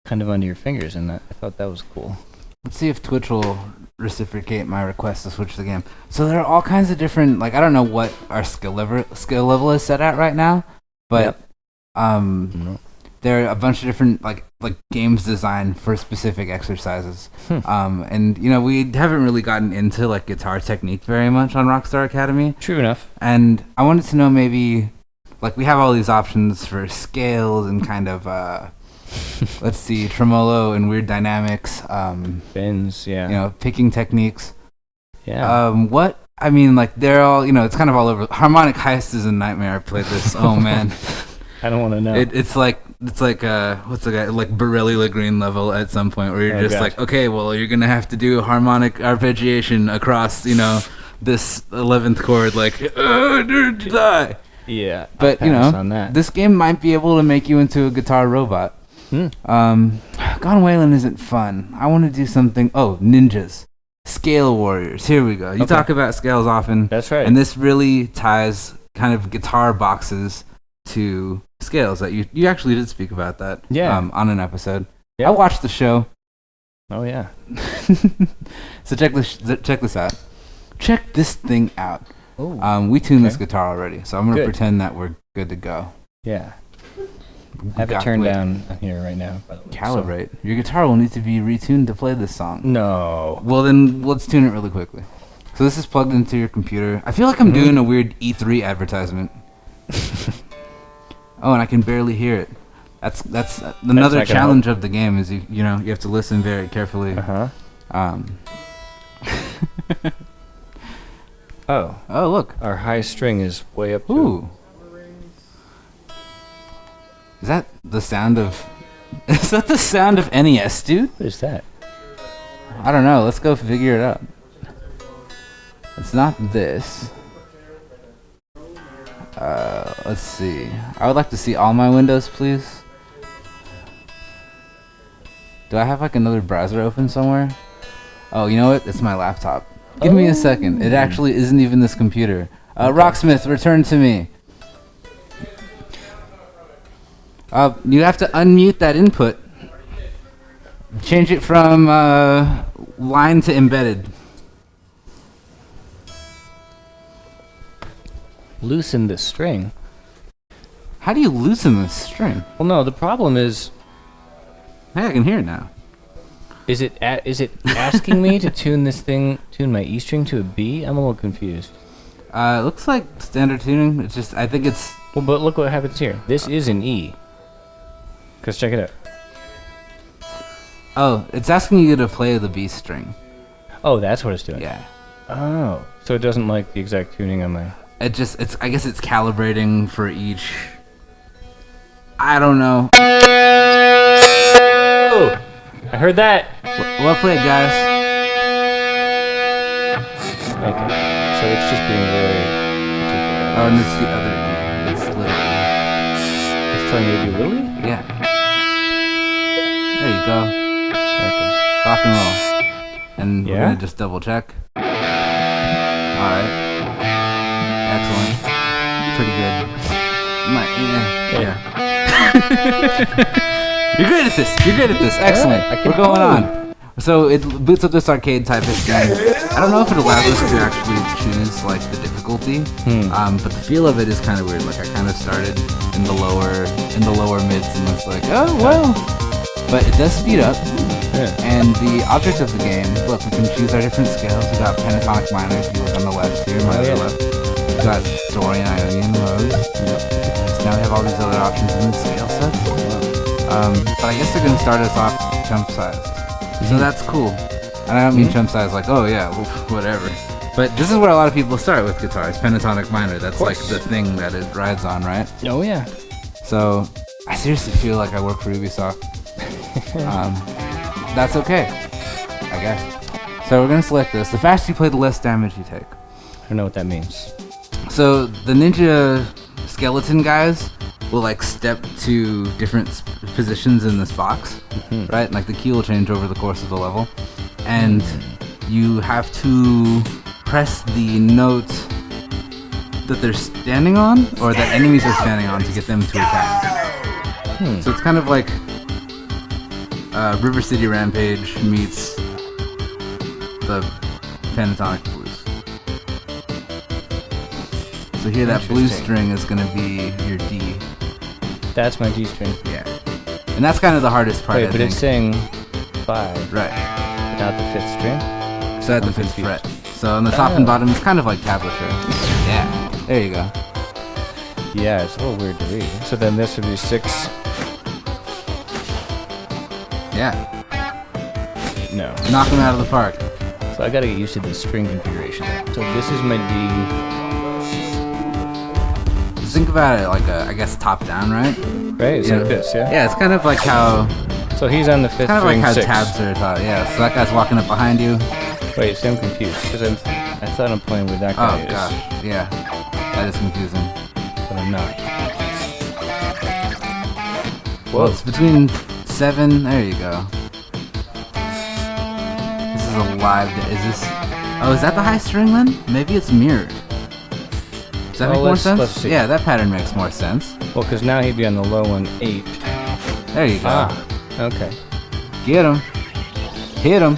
kind of under your fingers, and I thought that was cool. Let's see if Twitch will reciprocate my request to switch the game. So there are all kinds of different, like I don't know what our skill level is set at right now, but there are a bunch of different like games designed for specific exercises. And you know we haven't really gotten into like guitar technique very much on Rockstar Academy. True enough. And I wanted to know maybe like we have all these options for scales and kind of let's see, tremolo and weird dynamics. Bends, yeah. You know, picking techniques. Yeah. What I mean, like they're all, it's kind of all over. Harmonic Heist is a nightmare. I played this. Oh man, I don't want to know. it's like what's the guy like Borelli Lagreen level at some point where you're just like, okay, well you're gonna have to do harmonic arpeggiation across this 11th chord, like die. Yeah, but this game might be able to make you into a guitar robot. Gone Wailing isn't fun. I want to do something. Oh, ninjas. Scale warriors. Here we go. You talk about scales often. That's right. And this really ties kind of guitar boxes to scales. That you actually did speak about that. Yeah. On an episode. Yeah. I watched the show. Oh yeah. So check this out. Check this thing out. Ooh. We tuned this guitar already, so I'm gonna pretend that we're good to go. Yeah. I have it turned down here right now. By the way, Calibrate. So. Your guitar will need to be retuned to play this song. No. Well, then let's tune it really quickly. So this is plugged into your computer. I feel like I'm doing a weird E3 advertisement. Oh, and I can barely hear it. That's another challenge of the game is you have to listen very carefully. Oh, look. Our high string is way up. Ooh. Is that the sound of NES, dude? What is that? I don't know. Let's go figure it out. It's not this. Let's see. I would like to see all my windows, please. Do I have like another browser open somewhere? Oh, you know what? It's my laptop. Give me a second. It actually isn't even this computer. Rocksmith, return to me. You have to unmute that input. Change it from line to embedded. Loosen the string. How do you loosen this string? Well, no. The problem is. Hey, I can hear it now. Is it asking me to tune my E string to a B? I'm a little confused. It looks like standard tuning. It's just, I think it's. Well, but look what happens here. This is an E. Cause check it out. Oh, it's asking you to play the B string. Oh, that's what it's doing. Yeah. Oh, so it doesn't like the exact tuning on my. I guess it's calibrating for each. I don't know. Oh, I heard that. Well played, guys. Okay, so it's just being very particular. Oh, and it's the other E. It's little E. It's telling you to do little E? Yeah. There you go. Okay. Rock and roll. And we're gonna just double check. Alright. Excellent. Pretty good. You're great at this. Excellent. We're going on. So it boots up this arcade type of game. I don't know if it allows us to actually choose like the difficulty, but the feel of it is kind of weird. Like I kind of started in the lower mids, and it's like, oh well. But it does speed up. Yeah. And the object of the game, look, we can choose our different scales. We got pentatonic minor, if you look on the left here, minor left. We got Dorian, Ionian, Rose. Yep. So now we have all these other options in the scale sets. But I guess they're going to start us off chump sized. So that's cool. And I don't mean chump sized like, oh yeah, whatever. But this is where a lot of people start with guitars, pentatonic minor. That's like the thing that it rides on, right? Oh yeah. So I seriously feel like I work for Ubisoft. That's okay, I guess. So we're gonna select this. The faster you play, the less damage you take. I don't know what that means. So the ninja skeleton guys will like step to different positions in this box, right? Like the key will change over the course of the level, and you have to press the note that they're standing on, or that enemies are standing on, to get them to attack. So it's kind of like River City Rampage meets the pentatonic blues. So here that blue string is going to be your D. That's my G string. Yeah. And that's kind of the hardest part, Wait, but it's saying 5. Right. Without the 5th string? So at the 5th fret. So on the top and bottom, it's kind of like tablature. Yeah. There you go. Yeah, it's a little weird to read. So then this would be 6. Yeah. No. Knock them out of the park. It's So I gotta get used to this string configuration. So this is my D. Just think about it like I guess top down, right? Right? It's like this, yeah? Yeah, it's kind of like how. So he's on the 5th Kind of like string, how 6. tabs are taught. Yeah. So that guy's walking up behind you. Wait, see, I'm confused because I thought I'm playing with that guy. Oh gosh. Yeah. That is confusing. But I'm not. Well, it's between 7. There you go. This is a live. Is this? Oh, is that the high string then? Maybe it's mirrored. Does that make more sense? Let's see. Yeah, that pattern makes more sense. Well, because now he'd be on the low one, 8. There you go. Ah, okay. Get him. Hit him.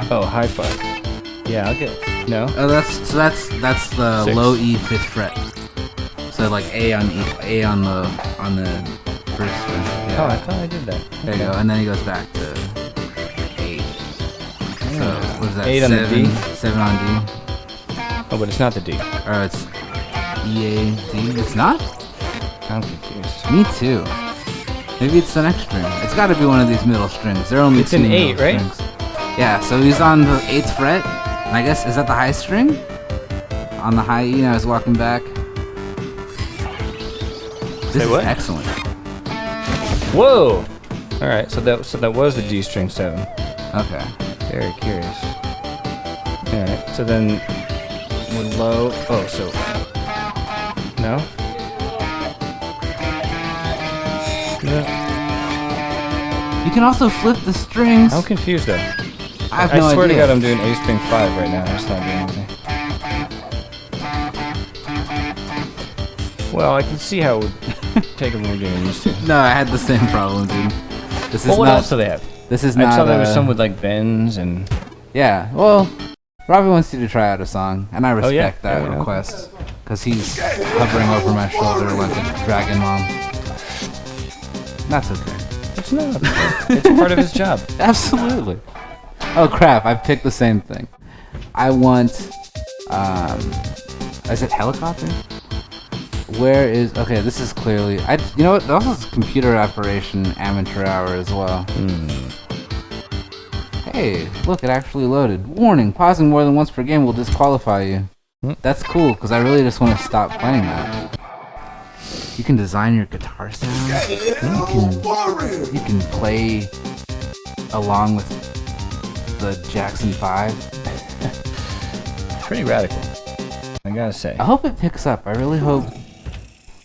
Oh, high 5. Yeah, I'll get. No. Oh, that's the 6. low E 5th fret. So like A on the first string. Yeah. Oh, I thought I did that. There you go, and then he goes back to 8. So what is that? 8 on the D? 7 on D. Oh, but it's not the D. Or it's E A D. It's not? I'm confused. Me too. Maybe it's the next string. It's got to be one of these middle strings. They're only It's two an middle 8, right? strings. Yeah. So he's on the 8th fret. And I guess is that the high string? On the high E, and I was walking back. This is what? excellent. Whoa! All right, so that was the D string 7. Okay. Very curious. All right, so then with low. Oh, so no. No. You can also flip the strings. I'm confused though. I have no swear idea. to God, I'm doing A string 5 right now. It's not doing anything. Well, I can see how it would take a little getting used to. No, I had the same problem, dude. This is Well, what not. else do they have? This is I not. saw there was some with like bends and. Yeah. Well, Robbie wants you to try out a song, and I respect yeah? that Yeah, request because he's hovering over my shoulder like a dragon mom. That's okay. It's not. It's part of his job. Absolutely. Oh crap! I picked the same thing. I want. Is it helicopter? Where is? Okay, this is clearly. You know what? This is computer operation amateur hour as well. Hey, look! It actually loaded. Warning: pausing more than once per game will disqualify you. That's cool because I really just want to stop playing that. You can design your guitar sound. You can play along with the Jackson 5. Pretty radical, I gotta say. I hope it picks up. I really hope.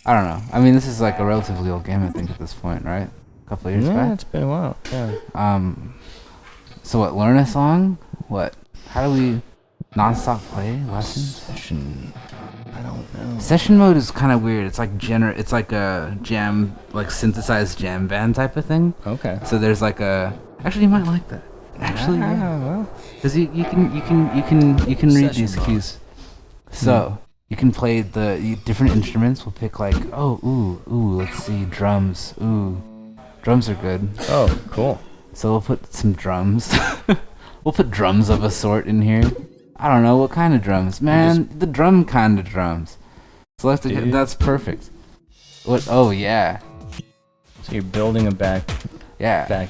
I don't know. I mean, this is like a relatively old game, I think, at this point, right? A couple of years Yeah, back. it's been a while. Yeah. So what? Learn a song? What? How do we non-stop play lessons? Session. I don't know. Session mode is kind of weird. It's like It's like a jam, like synthesized jam band type of thing. Okay. So there's like a. Actually, you might like that. Actually, yeah. Well. Because you can read these Session cues. So you can play the different instruments. We'll pick like ooh. Let's see, drums. Ooh, drums are good. Oh, cool. So we'll put some drums. We'll put drums of a sort in here. I don't know what kind of drums, man. The drum kind of drums. So let's that's perfect. What? Oh yeah. So you're building a backing track.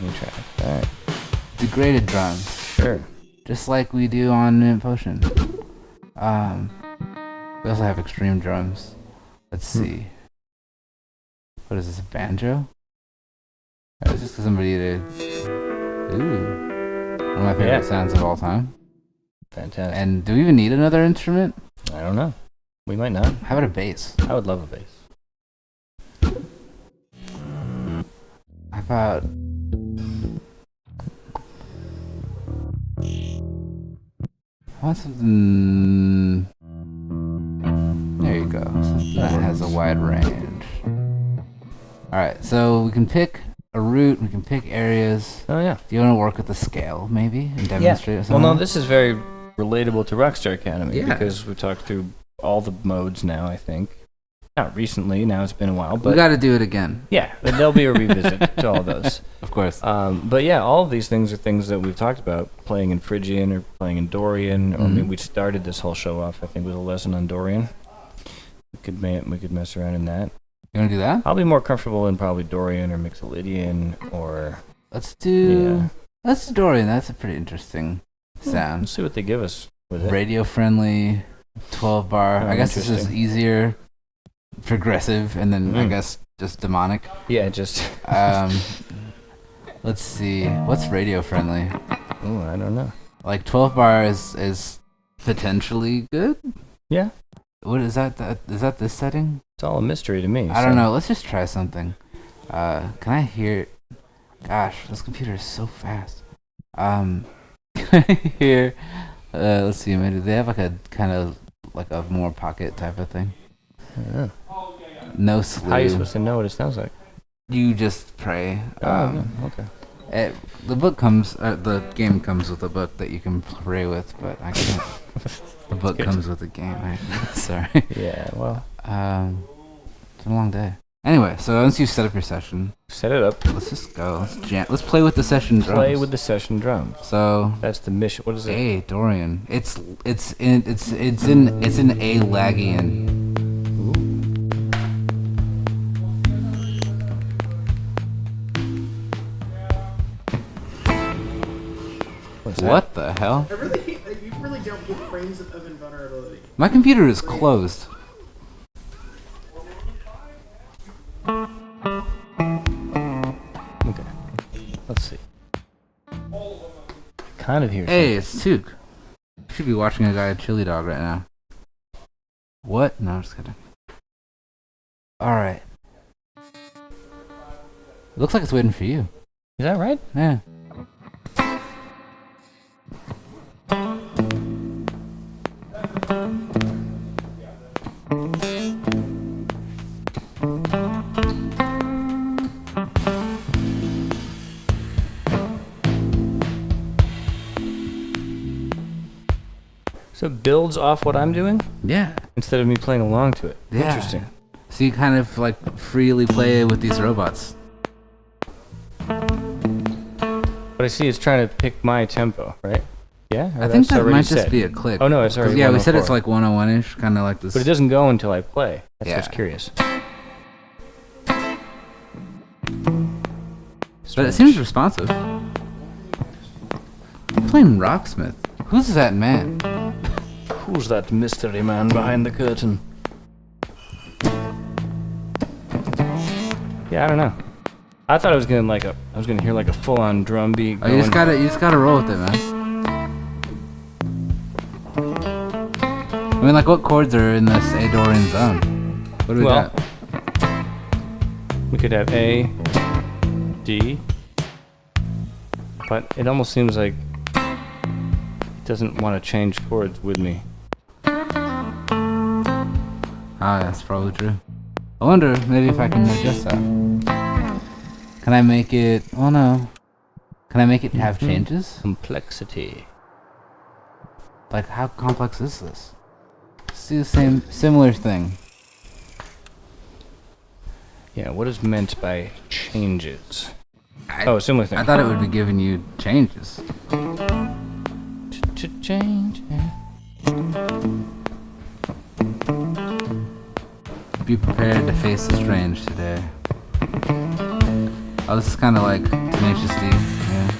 All right. Degraded drums. Sure. Just like we do on Mint Potion. We also have extreme drums. Let's see. What is this, a banjo? It's just somebody to... Ooh. One of my favorite sounds of all time. Fantastic. And do we even need another instrument? I don't know. We might not. How about a bass? I would love a bass. How about... I want something... There you go. Something that has a wide range. Alright, so we can pick a route, we can pick areas. Oh, yeah. Do you want to work with the scale, maybe, and demonstrate something? Well, no, this is very relatable to Rockstar Academy because we talked through all the modes now, I think. Not recently, now it's been a while, but... We gotta do it again. Yeah, but there'll be a revisit to all those. Of course. But yeah, all of these things are things that we've talked about, playing in Phrygian or playing in Dorian, or I mean, we started this whole show off, I think, with a lesson on Dorian. We could mess around in that. You wanna do that? I'll be more comfortable in probably Dorian or Mixolydian or... Let's do Dorian. That's a pretty interesting sound. Let's see what they give us with it. Radio friendly, 12 bar. Oh, I guess this is interesting. easier, progressive, and then I guess just demonic. Yeah, just. Let's see. What's radio friendly? Oh, I don't know. Like 12 bar is potentially good. Yeah. What is that? Is that this setting? It's all a mystery to me. I don't know. Let's just try something. Can I hear? Gosh, this computer is so fast. Can I hear? Let's see. Maybe they have like a kind of like a more pocket type of thing. Yeah. No slew. How are you supposed to know what it sounds like? You just pray. Okay. The book comes. The game comes with a book that you can pray with, but I can't. The book comes with a game. Sorry. Yeah. Well. It's been a long day. Anyway, so once you set up your session, Set it up. let's just go. Let's jam. Let's play with the session drums. Play with the session drums. So. That's the mission. What is it? Hey, Dorian. It's in A Lagian. What the hell? I really hate that you really don't get frames of invulnerability. My computer is closed. Okay. Let's see. Kind of here. Hey, it's Took. You should be watching a guy at Chili Dog right now. What? No, I'm just kidding. Alright. It looks like it's waiting for you. Is that right? Yeah. So it builds off what I'm doing Yeah. instead of me playing along to it. Yeah. Interesting. So you kind of like freely play with these robots. What I see is trying to pick my tempo, right? Yeah? Or I think that's that already might just set? be a click. Oh no, it's already. Yeah, we said 104. it's like 101-ish, kind of like this. But it doesn't go until I play. That's Yeah. what's curious. But it seems responsive. I'm playing Rocksmith. Who's that man? Who's that mystery man behind the curtain? Yeah, I don't know. I thought I was gonna hear like a full-on drum beat. Oh, you just gotta roll with it, man. I mean, like, what chords are in this A Dorian zone? What do we got? We could have A, D, but it almost seems like it doesn't want to change chords with me. Ah, that's probably true. I wonder maybe if I can adjust that. Can I make it? Oh no. Can I make it have changes? Complexity. Like, how complex is this? Let's do the similar thing. Yeah, what is meant by changes? Oh, similar thing. I thought it would be giving you changes. Change. Be prepared to face the strange today. Oh, this is kind of like Tenacious D. Yeah.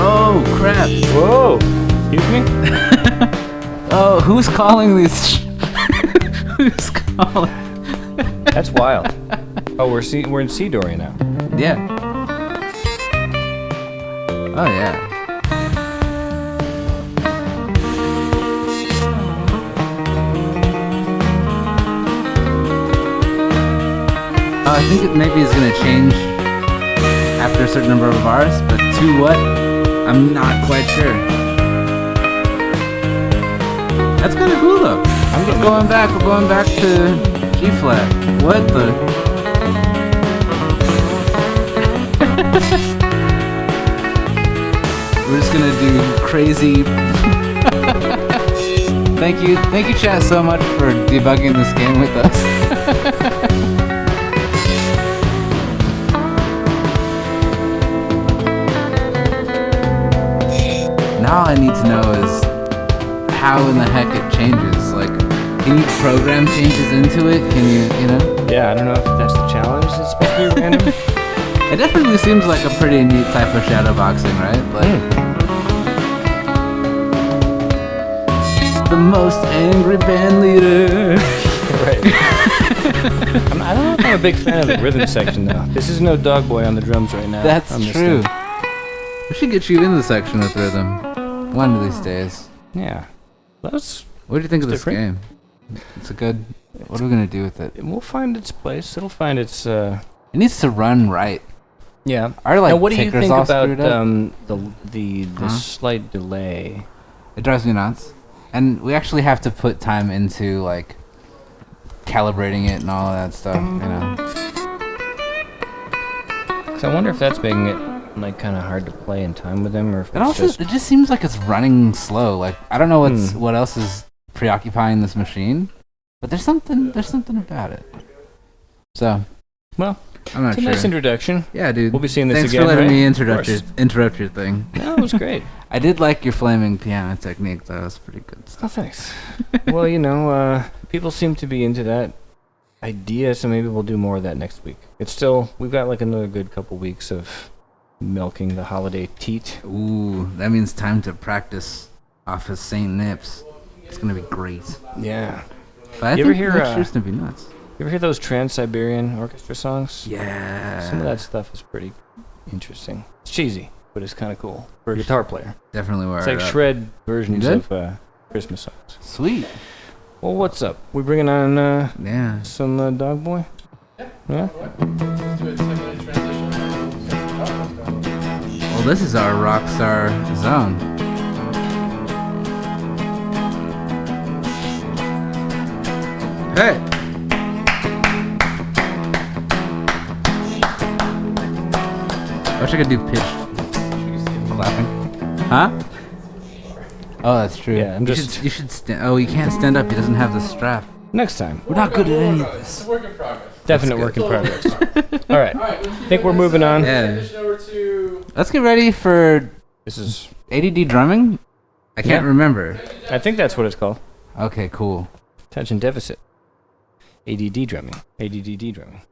Oh crap! Whoa! Excuse me? Oh, who's calling these? Who's calling? That's wild. Oh, we're in C Dorian now. Yeah. Oh yeah. I think it maybe is gonna change after a certain number of bars, but to what? I'm not quite sure. That's kind of cool though. We're going back to G flat. What the? We're just gonna do crazy. Thank you, chat, so much for debugging this game with us. I need to know is how in the heck it changes. Like, can you program changes into it? Can you know? Yeah, I don't know if that's the challenge. It's supposed to be random. It definitely seems like a pretty neat type of shadow boxing, right? Like, the most angry band leader. Right. I don't know if I'm a big fan of the rhythm section, though. This is no Dog Boy on the drums right now. That's on this true. thing. We should get you in the section with rhythm one of these days. Yeah. That's What do you think of this different. game? It's a good. What are we gonna do with it? We'll find its place. It'll find its. It needs to run right. Yeah. Our Now, what do you tickers think all about screwed up. the slight delay? It drives me nuts. And we actually have to put time into like calibrating it and all of that stuff, you know. Because I wonder if that's making it like kind of hard to play in time with them, or if It also it just seems like it's running slow. Like I don't know what else is preoccupying this machine, but there's something about it. So, well, I'm not it's a sure. nice introduction. Yeah, dude. We'll be seeing this Thanks again. for letting right? me Of interrupt your thing. No, it was great. I did like your flaming piano technique. That was pretty good stuff. Oh, thanks. Well, you know, people seem to be into that idea, so maybe we'll do more of that next week. It's still, we've got like another good couple weeks of milking the holiday teat. Ooh, that means time to practice off of St. Nips. It's gonna be great. Yeah. But I You think ever hear, next year's gonna be nuts. You ever hear those Trans-Siberian Orchestra songs? Yeah. Some of that stuff is pretty interesting. It's cheesy, but it's kind of cool for a guitar player. Definitely where It's like shred versions good? of Christmas songs. Sweet. Well, what's up? We bringing on Yeah. some Dog Boy? Yeah? Well, this is our Rockstar zone. Hey. I wish I could do pitch clapping. Huh? Oh, that's true. Yeah, I'm you just- Should, you should stand. Oh, you can't stand up. He doesn't have the strap. Next time. We're not good at any of this. It's a work in progress. Definite good. work in progress. All right. All right, let's keep I think we're this, moving on. Yeah. Transition over to. Let's get ready for This is, ADD drumming. I can't Yeah. remember. I think that's what it's called. Okay, cool. Attention deficit. ADD drumming. ADD drumming.